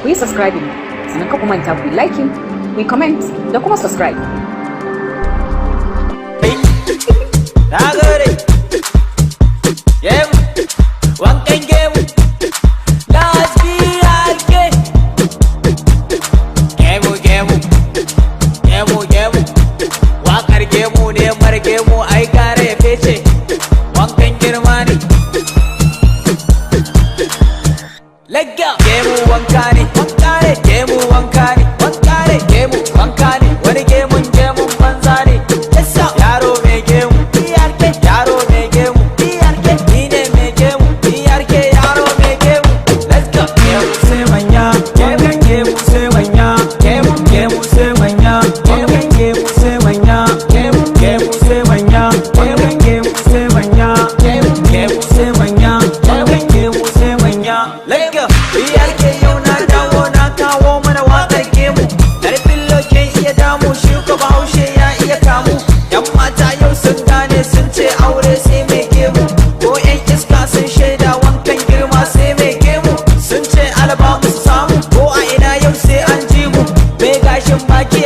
ku yi subscribing, sannan ka manta ku yi liking, ku yi comment da kuma subscribe. Wankan gemu gemu wakar gemu ne mar gemu ai kare ya fece wankan girma ne legga gemu wanka ne gemu wanka ne gemu wanka ne wani gemun banza ne yaro mai gemu yaro mai gemu ni ne mai gemu yaro mai gemu let's go gemu sai manya wankan gemu sai manya gemu sai manya wankan gemu sai manya gemu sai manya wankan gemu sai manya gemu sai manya wankan gemu sai manya let's go ke yau na dawo na kawo mana wakar gemu karfin loke iya damu shi ko bahaushe ya iya kamu yan mata yau sun gane sun ce aure sai mai gemu ko yan iska sun shaida wankan girma sai mai gemu sun ce alaba mu samu ko a ina yau sai an ji mu mai gashin baki